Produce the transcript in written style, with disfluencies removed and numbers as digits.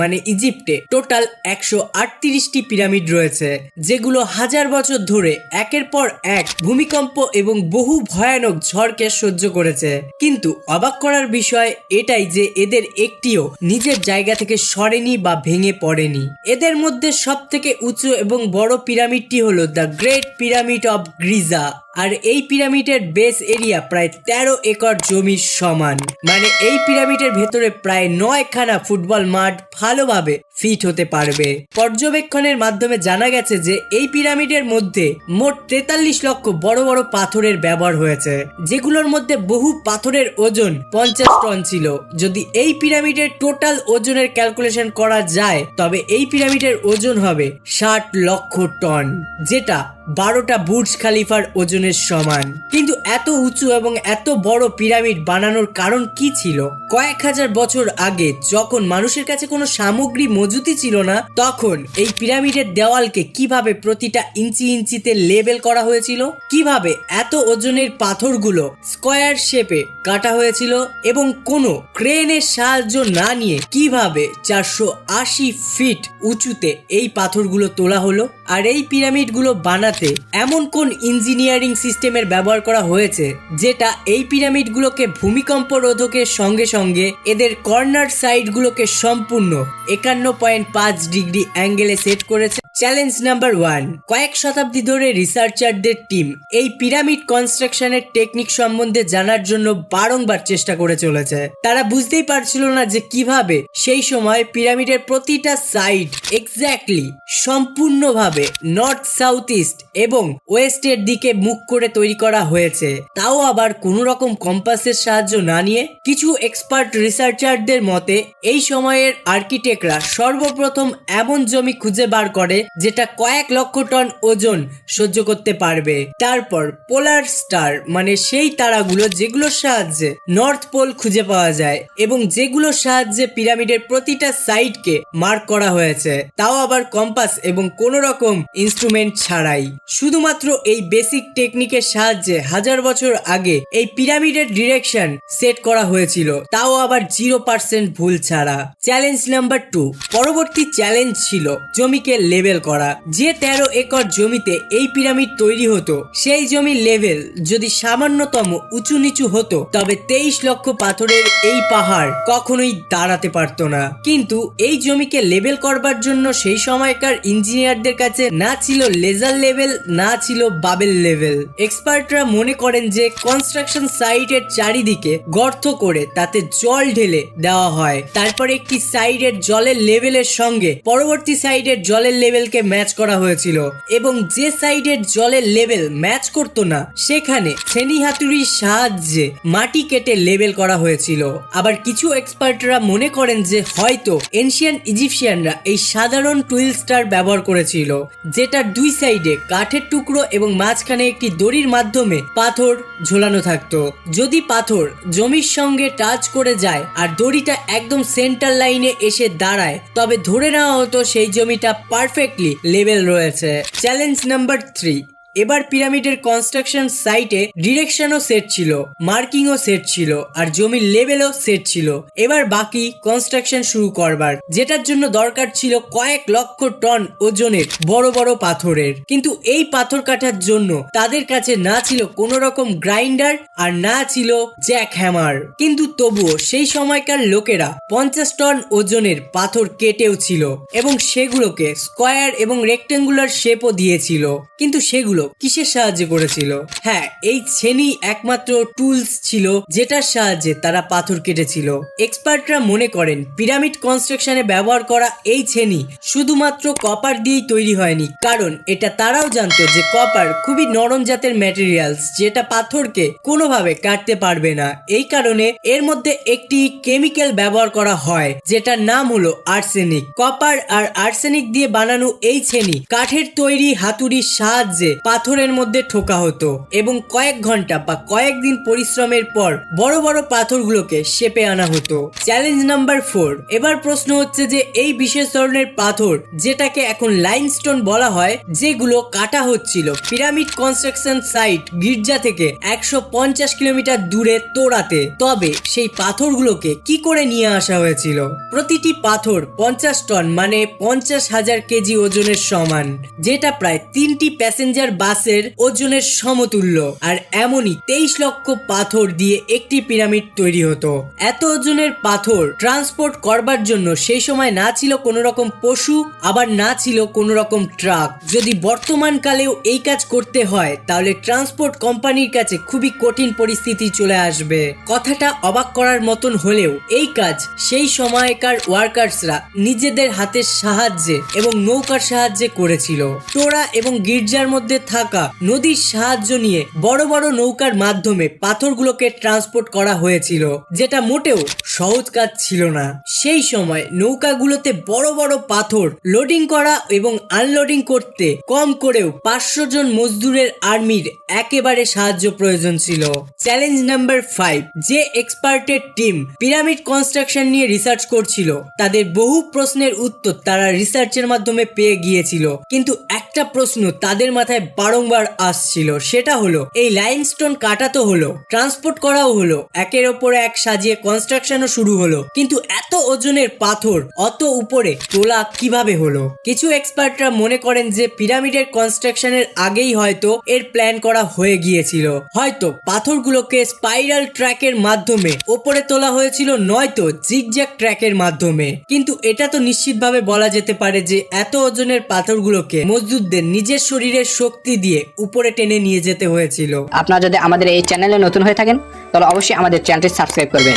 মানে ইজিপ্টে total 138টি pyramid রয়েছে, যেগুলো হাজার বছর ধরে একের পর এক ভূমিকম্প এবং বহু ভয়ানক ঝড়কে সহ্য করেছে। কিন্তু অবাক করার বিষয় এটাই যে এদের একটিও নিজের জায়গা থেকে সরেনি বা ভেঙে পড়েনি। এদের মধ্যে সব থেকে উঁচু এবং বড় পিরামিডটি হলো the great pyramid of Giza, আর এই পিরামিডের বেস এরিয়া প্রায় 13 একর জমির সমান। মানে এই পিরামিডের ভেতরে প্রায় 9খানা ফুটবল মাঠ ভালোভাবে ফিট হতে পারবে। পর্যবেক্ষণের মাধ্যমে জানা গেছে যে এই পিরামিডের মধ্যে মোট 43 লক্ষ বড় বড় পাথরের ব্যবহার হয়েছে, যেগুলোর মধ্যে বহু পাথরের ওজন 50 টন ছিল। যদি এই পিরামিডের টোটাল ওজনের ক্যালকুলেশন করা যায় তবে এই পিরামিডের ওজন হবে 60 লক্ষ টন, যেটা 12টা বুর্জ খালিফার ওজনের সমান। কিন্তু এত উঁচু এবং এত বড় পিরামিড বানানোর কারণ কি ছিল? কয়েক হাজার বছর আগে যখন মানুষের কাছে কোনো সামগ্রী মজুতি ছিল না, তখন এই পিরামিডের দেওয়ালকে কিভাবে প্রতিটা ইঞ্চি ইঞ্চিতে লেবেল করা হয়েছিল, কিভাবে এত ওজনের পাথরগুলো স্কয়ার শেপে কাটা হয়েছিল এবং কোনো ক্রেনের সাহায্য না নিয়ে কিভাবে 480 ফিট উঁচুতে এই পাথরগুলো তোলা হলো। আর এই পিরামিডগুলো বানাতে এমন কোন ইঞ্জিনিয়ারিং সিস্টেমের ব্যবহার করা হয়েছে যেটা এই পিরামিডগুলোকে ভূমিকম্প রোধকের সঙ্গে সঙ্গে এদের কর্নার সাইডগুলোকে সম্পূর্ণ 51.5 ডিগ্রি অ্যাঙ্গেলে সেট করেছে। চ্যালেঞ্জ নাম্বার 1, কয়েক শতাব্দী ধরে রিসার্চারদের টিম এই পিরামিড কনস্ট্রাকশনের টেকনিক সম্বন্ধে জানার জন্য বারংবার চেষ্টা করে চলেছে। তারা বুঝতেই পারছিল না যে কিভাবে সেই সময় পিরামিডের প্রতিটা সাইড এক্স্যাক্টলি সম্পূর্ণভাবে নর্থ, সাউথ, ইস্ট এবং ওয়েস্টের দিকে মুখ করে তৈরি করা হয়েছে, তাও আবার কোনো রকম কম্পাসের সাহায্য না নিয়ে। কিছু এক্সপার্ট রিসার্চারদের মতে এই সময়ের আর্কিটেক্টরা সর্বপ্রথম এমন জমি খুঁজে বার করে যেটা কয়েক লক্ষ টন ওজন সহ্য করতে পারবে। তারপর পোলার স্টার মানে সেই তারাগুলো যেগুলোর সাহায্যে নর্থ পোল খুঁজে পাওয়া যায় এবং যেগুলোর সাহায্যে পিরামিডের প্রতিটা সাইডকে মার্ক করা হয়েছে, তাও আবার কম্পাস এবং কোন রকম ইনস্ট্রুমেন্ট ছাড়াই। শুধুমাত্র এই বেসিক টেকনিকের সাহায্যে হাজার বছর আগে এই পিরামিডের ডিরেকশন সেট করা হয়েছিল, তাও আবার 0% ভুল ছাড়া। চ্যালেঞ্জ নাম্বার 2, পরবর্তী চ্যালেঞ্জ ছিল জমিকে লেভেল করা। যে 13 একর জমিতে এই পিরামিড তৈরি হতো, সেই জমির লেভেল যদি সামান্যতম উঁচু নিচু হতো তবে 23 লক্ষ পাথরের এই পাহাড় কখনোই দাঁড়াতে পারতো না। কিন্তু এই জমিকে লেভেল করবার জন্য সেই সময়কার ইঞ্জিনিয়ারদের কাছে না ছিল লেজার লেভেল, না ছিল বাবেল লেভেল। এক্সপার্টরা মনে করেন যে কনস্ট্রাকশন সাইটের চারিদিকে গর্ত করে তাতে জল ঢেলে দেওয়া হয়, তারপরে একটি সাইডের জলের লেভেলের সঙ্গে পরবর্তী সাইডের জলের লেভেলকে ম্যাচ করা হয়েছিল এবং যে সাইডের জলের লেভেল ম্যাচ করতো না সেখানে ছেনি হাতুড়ির সাহায্যে মাটি কেটে লেভেল করা হয়েছিল। আবার কিছু এক্সপার্টরা মনে করেন যে হয়তো এনশিয়ান ইজিপশিয়ানরা এই সাধারণ টুইল স্টার ব্যবহার করেছিল, যেটার দুই সাইডে কাঠের টুকরো এবং মাঝখানে একটি দড়ির মাধ্যমে পাথর ঝোলানো থাকতো। যদি পাথর জমির সঙ্গে টাচ করে যায় আর দড়িটা একদম সেন্টার লাইনে এসে দাঁড়ায় তবে ধরে নেওয়া হতো সেই জমিটা পারফেক্টলি লেভেল রয়েছে। চ্যালেঞ্জ নাম্বার 3, এবার পিরামিডের কনস্ট্রাকশন সাইটে ডিরেকশনও সেট ছিল, মার্কিংও সেট ছিল আর জমির লেভেলও সেট ছিল। এবার বাকি কনস্ট্রাকশন শুরু করবার, যেটার জন্য দরকার ছিল কয়েক লক্ষ টন ওজনের বড় বড় পাথরের। কিন্তু এই পাথর কাটার জন্য তাদের কাছে না ছিল কোনো রকম গ্রাইন্ডার আর না ছিল জ্যাক হ্যামার। কিন্তু তবুও সেই সময়কার লোকেরা 50 টন ওজনের পাথর কেটেও ছিল এবং সেগুলোকে স্কয়ার এবং রেক্টেঙ্গুলার শেপও দিয়েছিল। কিন্তু সেগুলো কিসের সাহায্যে করেছিল? হ্যাঁ, এই ছেনি একমাত্র টুলস ছিল যেটার সাহায্যে তারা পাথর কেটেছিল। এক্সপার্টরা মনে করেন পিরামিড কনস্ট্রাকশনে ব্যবহার করা এই ছেনি শুধুমাত্র কপার দিয়েই তৈরি হয়নি, কারণ এটা তারাও জানতো যে কপার খুবই নরম জাতের ম্যাটেরিয়ালস, যেটা পাথরকে কোনোভাবে কাটতে পারবে না। এই কারণে এর মধ্যে একটি কেমিক্যাল ব্যবহার করা হয় যেটার নাম হলো আর্সেনিক। কপার আর আর্সেনিক দিয়ে বানানো এই ছেনি কাঠের তৈরি হাতুড়ির সাহায্যে পাথরের মধ্যে ঠোকা হতো এবং কয়েক ঘন্টা বা কয়েকদিন পরিশ্রমের পর বড় বড় পাথরগুলোকে শেপে আনা হতো। Challenge number 4। এবার প্রশ্ন হচ্ছে যে এই বিশেষ ধরনের পাথর যেটাকে এখন লাইমস্টোন বলা হয়, যেগুলো কাটা হচ্ছিল পিরামিড কনস্ট্রাকশন সাইট গির্জা থেকে 150 কিলোমিটার দূরে তোরাতে, তবে সেই পাথরগুলোকে কি করে নিয়ে আসা হয়েছিল? প্রতিটি পাথর 50 টন মানে 50,000 কেজি ওজনের সমান, যেটা প্রায় 3টি প্যাসেঞ্জার বাসের ওজনের সমতুল্য। আর এমনই 23 লক্ষ পাথর দিয়ে একটি পিরামিড তৈরি হতো। এত ওজনের পাথর ট্রান্সপোর্ট করবার জন্য সেই সময় না ছিল কোনো রকম পশু, আবার না ছিল কোনো রকম ট্রাক। যদি বর্তমান কালেও এই কাজ করতে হয় তাহলে ট্রান্সপোর্ট কোম্পানির কাছে খুবই কঠিন পরিস্থিতি চলে আসবে। কথাটা অবাক করার মতন হলেও এই কাজ সেই সময়কার ওয়ার্কার্সরা নিজেদের হাতের সাহায্যে এবং নৌকার সাহায্যে করেছিল। টোরা এবং গির্জার মধ্যে থাকা নদীর সাহায্য নিয়ে বড় বড় নৌকার মাধ্যমে পাথরগুলোকে ট্রান্সপোর্ট করা হয়েছিল, যেটা মোটেও সহজ কাজ ছিল না। সেই সময় নৌকাগুলোতে বড় বড় পাথর লোডিং করা এবং আনলোডিং করতে কম করেও 500 জন মজদুরের আর্মির একেবারে সাহায্য প্রয়োজন ছিল। Challenge number 5। যে এক্সপার্টের টিম পিরামিড কনস্ট্রাকশন নিয়ে রিসার্চ করছিল তাদের বহু প্রশ্নের উত্তর তারা রিসার্চের মাধ্যমে পেয়ে গিয়েছিল, কিন্তু একটা প্রশ্ন তাদের মাথায় বারংবার আসছিল, সেটা হলো এই লাইমস্টোন কাটা তো হলো, ট্রান্সপোর্ট করাও হলো, একের ওপরে এক সাজিয়ে কনস্ট্রাকশনও শুরু হলো, কিন্তু এত ওজনের পাথর অত উপরে তোলা কিভাবে হলো? কিছু এক্সপার্টরা মনে করেন যে পিরামিডের কনস্ট্রাকশনের আগেই হয়তো এর প্ল্যান করা হয়ে গিয়েছিল। হয়তো পাথরগুলোকে স্পাইরাল ট্র্যাকের মাধ্যমে ওপরে তোলা হয়েছিল, নয়তো জিগজ্যাগ ট্র্যাকের মাধ্যমে। কিন্তু এটা তো নিশ্চিতভাবে বলা যেতে পারে যে এত ওজনের পাথরগুলোকে মজদুরদের নিজের শরীরের শক্তি দিয়ে উপরে টেনে নিয়ে যেতে হয়েছিল। আপনারা যদি আমাদের এই চ্যানেলে নতুন হয়ে থাকেন তাহলে অবশ্যই আমাদের চ্যানেলটি সাবস্ক্রাইব করবেন